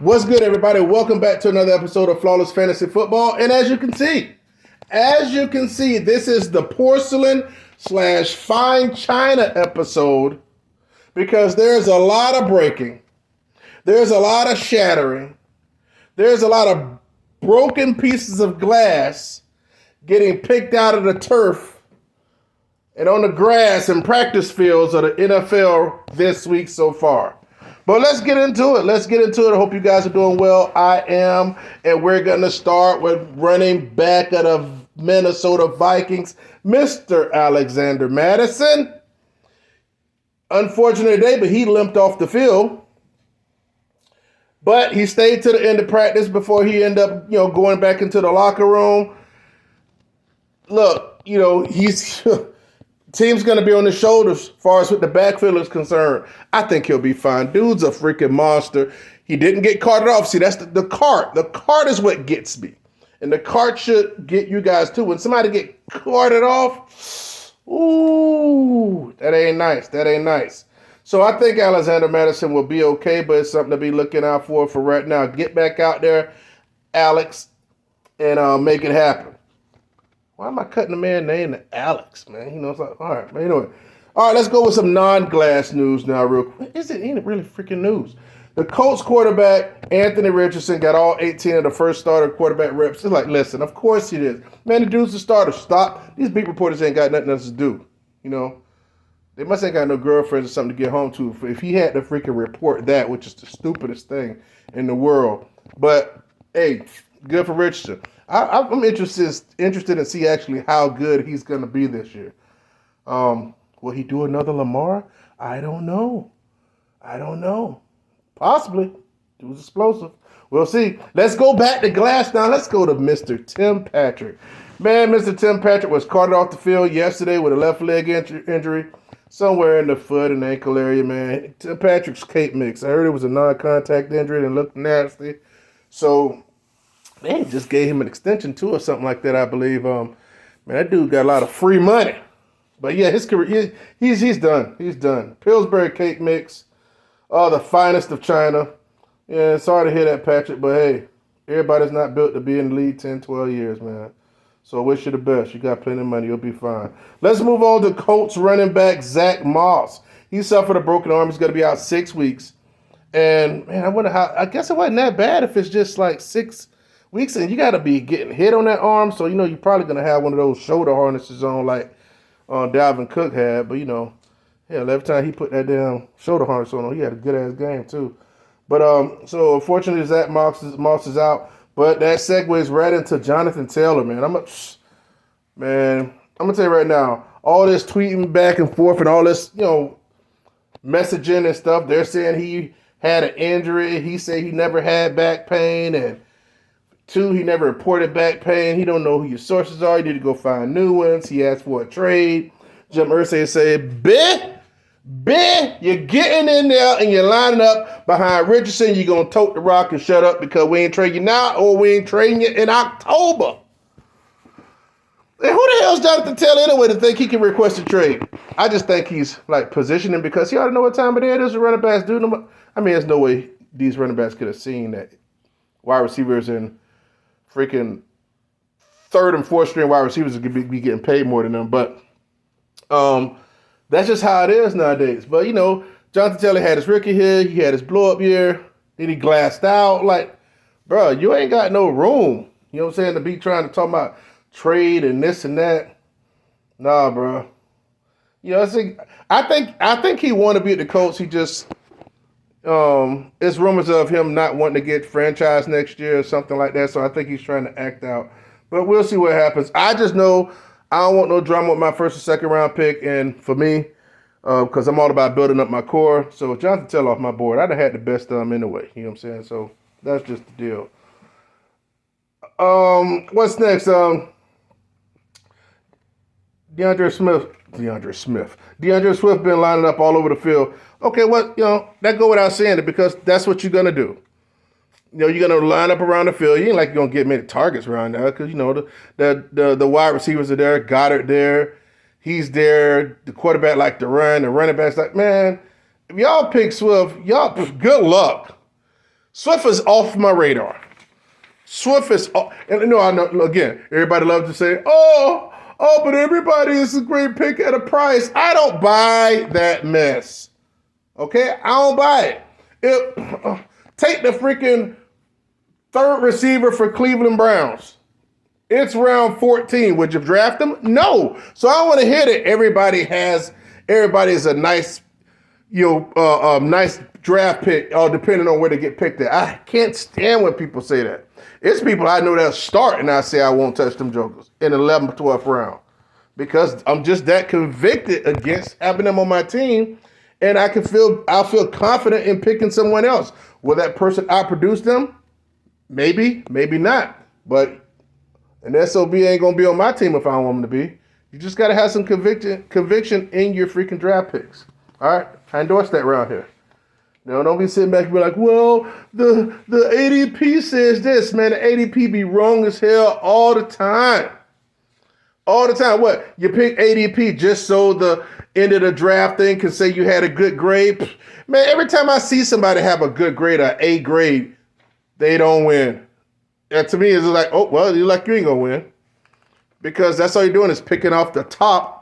What's good, everybody? Welcome back to another episode of Flawless Fantasy Football. And as you can see, this is the porcelain / fine china episode because there's a lot of breaking, there's a lot of shattering, there's a lot of broken pieces of glass getting picked out of the turf and on the grass and practice fields of the NFL this week so far. But let's get into it. I hope you guys are doing well. I am. And we're going to start with running back of the Minnesota Vikings, Mr. Alexander Mattison. Unfortunate day, but he limped off the field. But he stayed to the end of practice before he ended up, going back into the locker room. Look, he's... Team's going to be on his shoulders as far as with the backfield is concerned. I think he'll be fine. Dude's a freaking monster. He didn't get carted off. See, that's the cart. The cart is what gets me. And the cart should get you guys too. When somebody get carted off, ooh, that ain't nice. So I think Alexander Mattison will be okay, but it's something to be looking out for right now. Get back out there, Alex, and make it happen. Why am I cutting the man's name to Alex, man? It's like, all right, man. Anyway. All right, let's go with some non-glass news now real quick. Ain't it really freaking news? The Colts quarterback, Anthony Richardson, got all 18 of the first starter quarterback reps. It's like, listen, of course he did. Man, the dude's the starter. Stop. These beat reporters ain't got nothing else to do. They must ain't got no girlfriends or something to get home to. If he had to freaking report that, which is the stupidest thing in the world. But, hey, good for Richardson. I'm interested in see actually how good he's going to be this year. Will he do another Lamar? I don't know. Possibly. Dude's explosive. We'll see. Let's go back to glass now. Let's go to Mr. Tim Patrick. Man, Mr. Tim Patrick was carted off the field yesterday with a left leg injury somewhere in the foot and ankle area, man. Tim Patrick's cake mix. I heard it was a non-contact injury and looked nasty. So... they just gave him an extension too or something like that, I believe. Man, that dude got a lot of free money. But yeah, his career, he's done. He's done. Pillsbury cake mix, the finest of China. Yeah, sorry to hear that, Patrick, but hey, everybody's not built to be in the league 10, 12 years, man. So I wish you the best. You got plenty of money. You'll be fine. Let's move on to Colts running back Zach Moss. He suffered a broken arm. He's going to be out 6 weeks. And, man, I guess it wasn't that bad if it's just like 6 weeks, and you got to be getting hit on that arm, so you're probably going to have one of those shoulder harnesses on like Dalvin Cook had, but every time he put that damn shoulder harness on, he had a good-ass game too. But so unfortunately Zach Moss is out, but that segues right into Jonathan Taylor, man. I'm going to tell you right now, all this tweeting back and forth and all this, messaging and stuff, they're saying he had an injury. He said he never had back pain, and 2, he never reported back pain. He don't know who your sources are. He need to go find new ones. He asked for a trade. Jim Irsay said, you're getting in there and you're lining up behind Richardson. You're going to tote the rock and shut up because we ain't trading you now or we ain't trading you in October. And who the hell is Jonathan Taylor anyway to think he can request a trade? I just think he's like positioning because he ought to know what time of day it is. The running backs do. There's no way these running backs could have seen that wide receivers and freaking 3rd and 4th string wide receivers are going to be getting paid more than them. But that's just how it is nowadays. But, Jonathan Taylor had his rookie year. He had his blow-up year. Then he glassed out. Like, bro, you ain't got no room. You know what I'm saying? To be trying to talk about trade and this and that. Nah, bro. I think he wanted to be at the Colts. He just... it's rumors of him not wanting to get franchised next year or something like that, so I think he's trying to act out. But we'll see what happens. I just know I don't want no drama with my 1st or 2nd round pick, and for me, because I'm all about building up my core. So Jonathan Taylor off my board, I'd have had the best anyway. You know what I'm saying? So that's just the deal. What's next? DeAndre Swift been lining up all over the field. Okay, that go without saying it because that's what you're going to do. You're going to line up around the field. You ain't like you're going to get many targets around there because, the wide receivers are there. Goddard there. He's there. The quarterback like to run. The running back's like, man, if y'all pick Swift, y'all, good luck. Swift is off my radar. Swift is off. And I know, again, everybody loves to say, but everybody is a great pick at a price. I don't buy that mess. Okay? I don't buy it. Take the freaking third receiver for Cleveland Browns. It's round 14. Would you draft him? No. So I want to hear that everybody is a nice, nice draft pick, depending on where they get picked at. I can't stand when people say that. It's people I know that start and I say I won't touch them jokers in the 11th, 12th round because I'm just that convicted against having them on my team, and I'll feel confident in picking someone else. Will that person outproduce them? Maybe, maybe not. But an SOB ain't gonna be on my team if I don't want him to be. You just gotta have some conviction in your freaking draft picks. All right, I endorse that around here. Now, don't be sitting back and be like, well, the ADP says this, man. The ADP be wrong as hell all the time. All the time. What? You pick ADP just so the end of the draft thing can say you had a good grade? Man, every time I see somebody have a good grade, an A grade, they don't win. And to me, it's like, oh, well, you ain't going to win. Because that's all you're doing is picking off the top,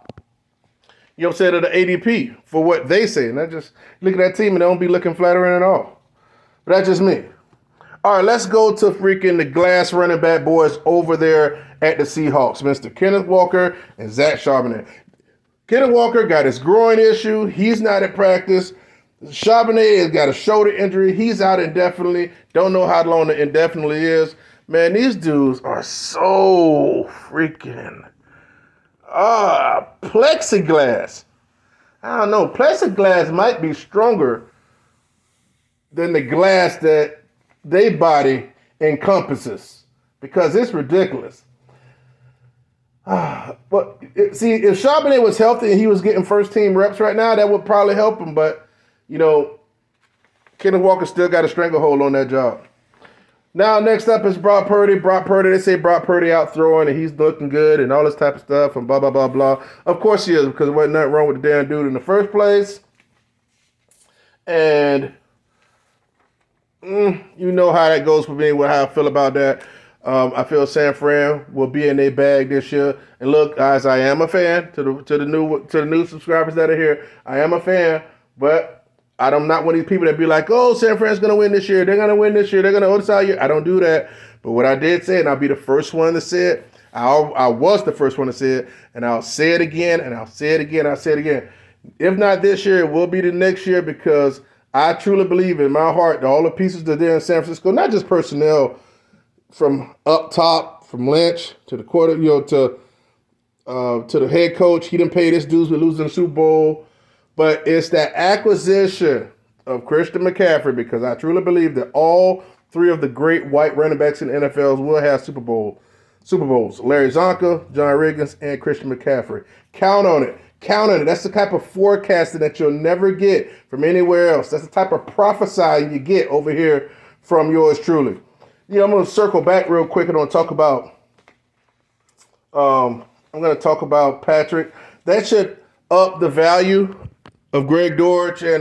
you know what I'm saying, of the ADP for what they say. And I just look at that team and they don't be looking flattering at all. But that's just me. All right, let's go to freaking the glass running back boys over there at the Seahawks. Mr. Kenneth Walker and Zach Charbonnet. Kenneth Walker got his groin issue. He's not at practice. Charbonnet has got a shoulder injury. He's out indefinitely. Don't know how long the indefinitely is. Man, these dudes are so freaking plexiglass. I don't know. Plexiglass might be stronger than the glass that they body encompasses because it's ridiculous. But see, if Charbonnet was healthy and he was getting first team reps right now, that would probably help him. But, Kenneth Walker still got a stranglehold on that job. Now, next up is Brock Purdy. Brock Purdy, they say Brock Purdy out throwing and he's looking good and all this type of stuff and blah, blah, blah, blah. Of course he is because there wasn't nothing wrong with the damn dude in the first place. And you know how that goes for me, how I feel about that. I feel San Fran will be in their bag this year. And look, guys, I am a fan to the new subscribers that are here. I am a fan, but I'm not one of these people that be like, oh, San Fran's going to win this year. They're going to win this year. They're going to this year. I don't do that. But what I did say, and I'll be the first one to say it, I was the first one to say it, and I'll say it again, and I'll say it again, I'll say it again. If not this year, it will be the next year because I truly believe in my heart that all the pieces that are there in San Francisco, not just personnel from up top, from Lynch to the quarter, to the head coach. He didn't pay this dudes with losing the Super Bowl. But it's that acquisition of Christian McCaffrey because I truly believe that all three of the great white running backs in the NFL will have Super Bowls. Larry Zonka, John Riggins, and Christian McCaffrey. Count on it. Count on it. That's the type of forecasting that you'll never get from anywhere else. That's the type of prophesying you get over here from yours truly. I'm going to circle back real quick and I'm going to talk about Patrick. That should up the value of Greg Dortch and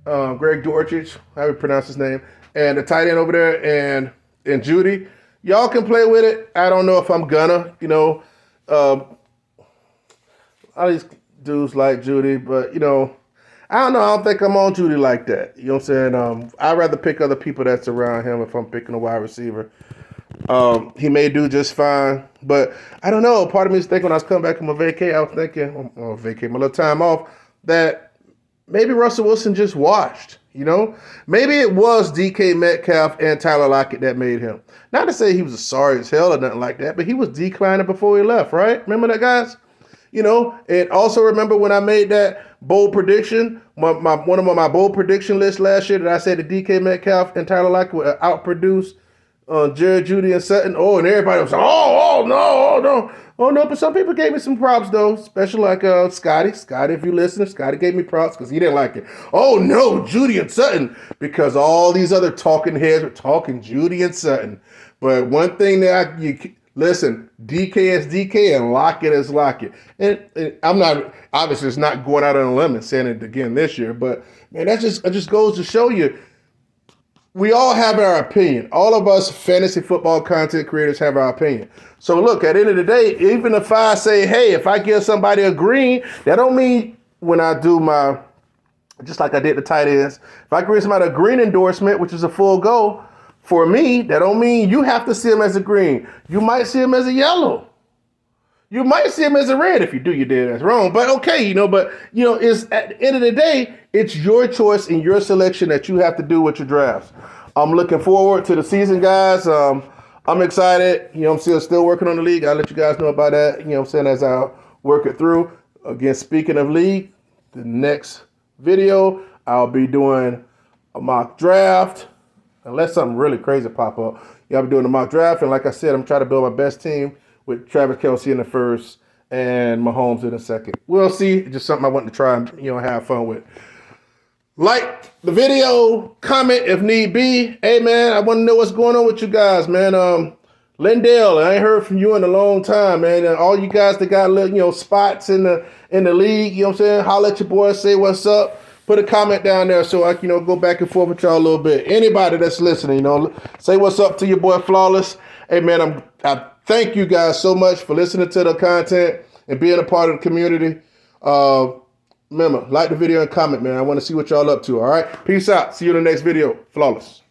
Greg Dortchich, how do you pronounce his name, and the tight end over there and Judy. Y'all can play with it. I don't know if I'm gonna, all these dudes like Judy, but I don't know. I don't think I'm on Judy like that. You know what I'm saying? I'd rather pick other people that's around him if I'm picking a wide receiver. He may do just fine, but I don't know. Part of me is thinking when I was coming back from my vacay, I was thinking, my little time off, that maybe Russell Wilson just washed, Maybe it was DK Metcalf and Tyler Lockett that made him. Not to say he was sorry as hell or nothing like that, but he was declining before he left, right? Remember that, guys? And also remember when I made that bold prediction, one of my bold prediction lists last year that I said that DK Metcalf and Tyler Lockett would outproduce Jared, Judy, and Sutton. Oh, and everybody was like, oh, no. But some people gave me some props, though, especially like Scotty. Scotty, if you listen, Scotty gave me props because he didn't like it. Oh, no, Judy and Sutton, because all these other talking heads were talking Judy and Sutton. But one thing that listen, DK is DK and Lockett is Lockett. And I'm not, obviously, it's not going out on a limb and saying it again this year, but, man, it just goes to show you, we all have our opinion. All of us fantasy football content creators have our opinion. So look, at the end of the day, even if I say, hey, if I give somebody a green, that don't mean when I do my, just like I did the tight ends, if I give somebody a green endorsement, which is a full go, for me, that don't mean you have to see them as a green. You might see them as a yellow. You might see them as a red. If you do, you did that's wrong. But okay, it's at the end of the day, it's your choice and your selection that you have to do with your drafts. I'm looking forward to the season, guys. I'm excited. I'm still working on the league. I'll let you guys know about that, as I work it through. Again, speaking of league, the next video, I'll be doing a mock draft. Unless something really crazy pop up. I'll be doing a mock draft. And like I said, I'm trying to build my best team with Travis Kelce in the first and Mahomes in the second. We'll see. Just something I want to try and, have fun with. Like the video, comment if need be. Hey, man, I want to know what's going on with you guys, man. Lindell, I ain't heard from you in a long time, man. And all you guys that got little, spots in the league, you know what I'm saying? Holler at your boys, say what's up. Put a comment down there so I can, go back and forth with y'all a little bit. Anybody that's listening, say what's up to your boy Flawless. Hey, man, I thank you guys so much for listening to the content and being a part of the community. Remember, like the video and comment, man. I want to see what y'all up to, all right? Peace out. See you in the next video. Flawless.